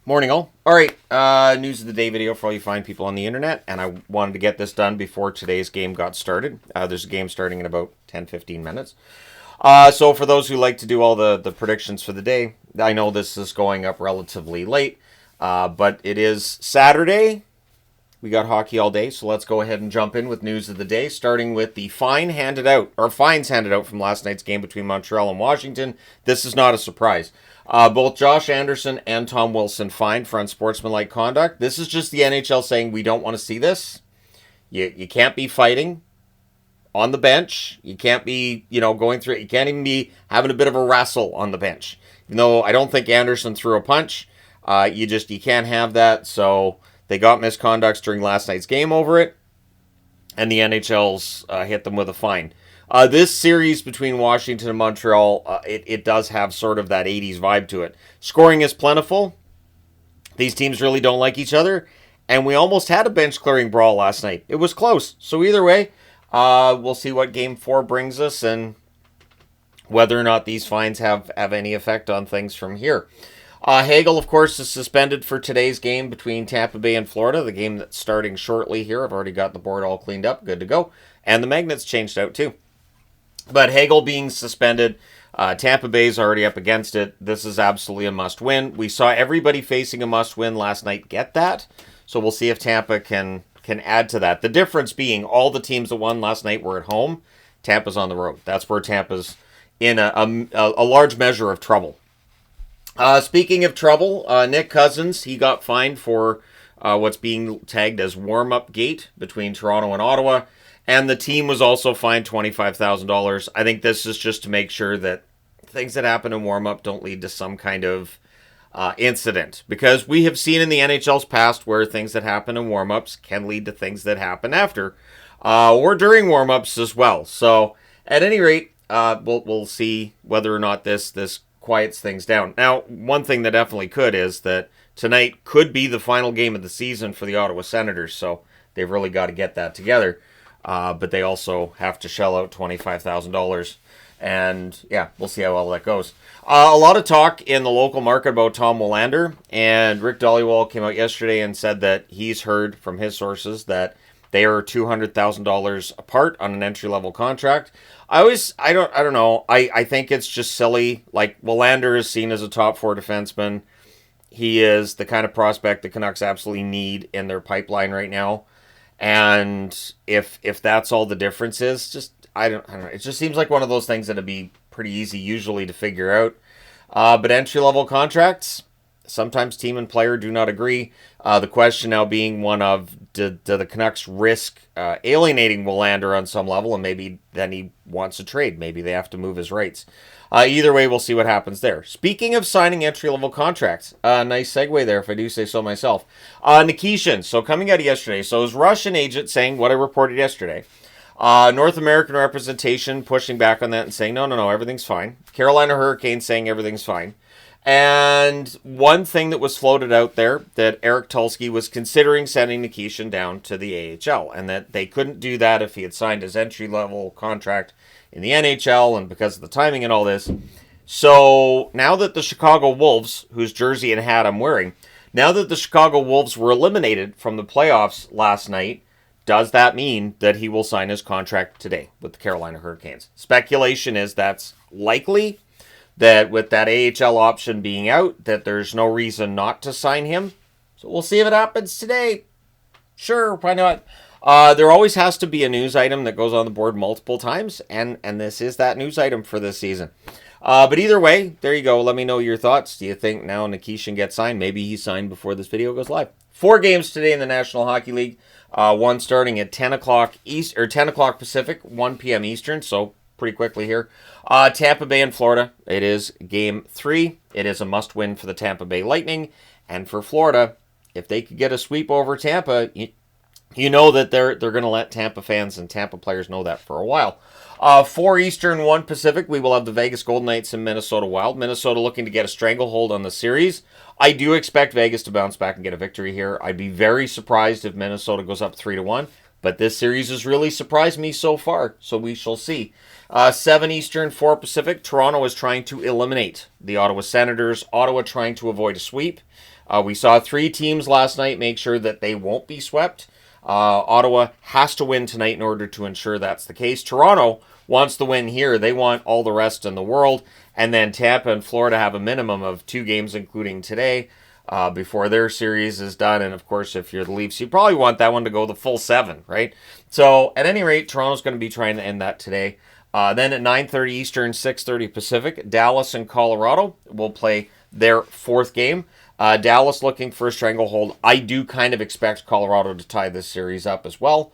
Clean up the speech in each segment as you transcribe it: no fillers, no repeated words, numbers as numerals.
Morning all. Alright, news of the day video for all you fine people on the internet, and I wanted to get this done before today's game got started. There's a game starting in about 10-15 minutes. So for those who like to do all the predictions for the day, I know this is going up relatively late, but it is Saturday. We got hockey all day, so let's go ahead and jump in with news of the day, starting with the fines handed out from last night's game between Montreal and Washington. This is not a surprise. Both Josh Anderson and Tom Wilson fined for unsportsmanlike conduct. This is just the NHL saying we don't want to see this. You can't be fighting on the bench. You can't be, going through it. You can't even be having a bit of a wrestle on the bench. Even though I don't think Anderson threw a punch, you can't have that. So they got misconducts during last night's game over it, and the NHL's hit them with a fine. This series between Washington and Montreal, it does have sort of that 80s vibe to it. Scoring is plentiful. These teams really don't like each other, and we almost had a bench-clearing brawl last night. It was close. So either way, we'll see what Game 4 brings us and whether or not these fines have any effect on things from here. Hagel, of course, is suspended for today's game between Tampa Bay and Florida, the game that's starting shortly here. I've already got the board all cleaned up, good to go. And the magnets changed out too. But Hagel being suspended, Tampa Bay's already up against it. This is absolutely a must-win. We saw everybody facing a must-win last night get that, so we'll see if Tampa can add to that. The difference being all the teams that won last night were at home. Tampa's on the road. That's where Tampa's in a large measure of trouble. Speaking of trouble, Nick Cousins, he got fined for what's being tagged as warm-up gate between Toronto and Ottawa. And the team was also fined $25,000. I think this is just to make sure that things that happen in warm-up don't lead to some kind of incident. Because we have seen in the NHL's past where things that happen in warm-ups can lead to things that happen after. Or during warm-ups as well. So, at any rate, we'll see whether or not this quiets things down. Now, one thing that definitely could is that tonight could be the final game of the season for the Ottawa Senators. So, they've really got to get that together. But they also have to shell out $25,000. And, yeah, we'll see how well that goes. A lot of talk in the local market about Tom Willander. And Rick Dollywall came out yesterday and said that he's heard from his sources that they are $200,000 apart on an entry-level contract. I don't know. I think it's just silly. Like, Willander is seen as a top four defenseman. He is the kind of prospect the Canucks absolutely need in their pipeline right now. And if that's all the difference is, just I don't know. It just seems like one of those things that'd be pretty easy usually to figure out. But entry-level contracts, sometimes team and player do not agree. The question now being one of, do the Canucks risk alienating Willander on some level, and maybe then he wants a trade. Maybe they have to move his rights. Either way, we'll see what happens there. Speaking of signing entry-level contracts, nice segue there, if I do say so myself. Nikishin, so coming out of yesterday, so his Russian agent saying what I reported yesterday. North American representation pushing back on that and saying, no, everything's fine. Carolina Hurricanes saying everything's fine. And one thing that was floated out there, that Eric Tulsky was considering sending Nikishin down to the AHL, and that they couldn't do that if he had signed his entry-level contract in the NHL, and because of the timing and all this. So now that the Chicago Wolves, whose jersey and hat I'm wearing, now that the Chicago Wolves were eliminated from the playoffs last night, does that mean that he will sign his contract today with the Carolina Hurricanes? Speculation is that's likely, that with that AHL option being out, that there's no reason not to sign him. So we'll see if it happens today. Sure, why not? There always has to be a news item that goes on the board multiple times, and this is that news item for this season. But either way, there you go. Let me know your thoughts. Do you think now Nikishin gets signed? Maybe he's signed before this video goes live. 4 games today in the National Hockey League. One starting at 10 o'clock East or 10 o'clock Pacific, 1 p.m. Eastern. So pretty quickly here. Tampa Bay and Florida. It is Game 3. It is a must-win for the Tampa Bay Lightning, and for Florida, if they could get a sweep over Tampa, you know that they're going to let Tampa fans and Tampa players know that for a while. 4 Eastern, 1 Pacific, we will have the Vegas Golden Knights and Minnesota Wild. Minnesota looking to get a stranglehold on the series. I do expect Vegas to bounce back and get a victory here. I'd be very surprised if Minnesota goes up 3-1. But this series has really surprised me so far, so we shall see. 7 Eastern, 4 Pacific. Toronto is trying to eliminate the Ottawa Senators. Ottawa trying to avoid a sweep. We saw 3 teams last night make sure that they won't be swept. Ottawa has to win tonight in order to ensure that's the case. Toronto wants the win here. They want all the rest in the world. And then Tampa and Florida have a minimum of 2 games, including today, before their series is done. And of course, if you're the Leafs, you probably want that one to go the full 7, right? So at any rate, Toronto's going to be trying to end that today. Then at 9:30 Eastern, 6:30 Pacific, Dallas and Colorado will play their 4th game. Dallas looking for a stranglehold. I do kind of expect Colorado to tie this series up as well.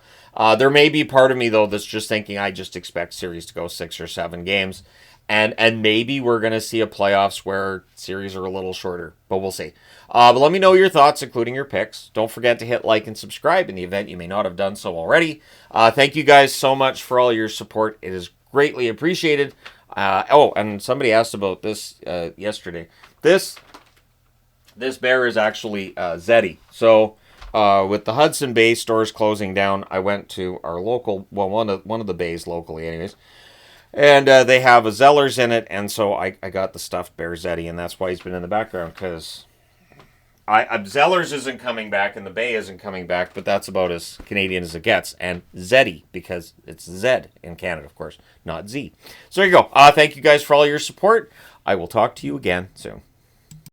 There may be part of me, though, that's just thinking I just expect series to go 6 or 7 games. And maybe we're going to see a playoffs where series are a little shorter, but we'll see. But let me know your thoughts, including your picks. Don't forget to hit like and subscribe in the event you may not have done so already. Thank you guys so much for all your support. It is greatly appreciated. And somebody asked about this yesterday. This bear is actually Zeddy. So with the Hudson Bay stores closing down, I went to our local, well, one of the bays locally anyways. And they have a Zellers in it, and so I got the stuffed bear Zeddy, and that's why he's been in the background, because Zellers isn't coming back, and the Bay isn't coming back, but that's about as Canadian as it gets. And Zeddy, because it's Zed in Canada, of course, not Z. So there you go. Thank you guys for all your support. I will talk to you again soon.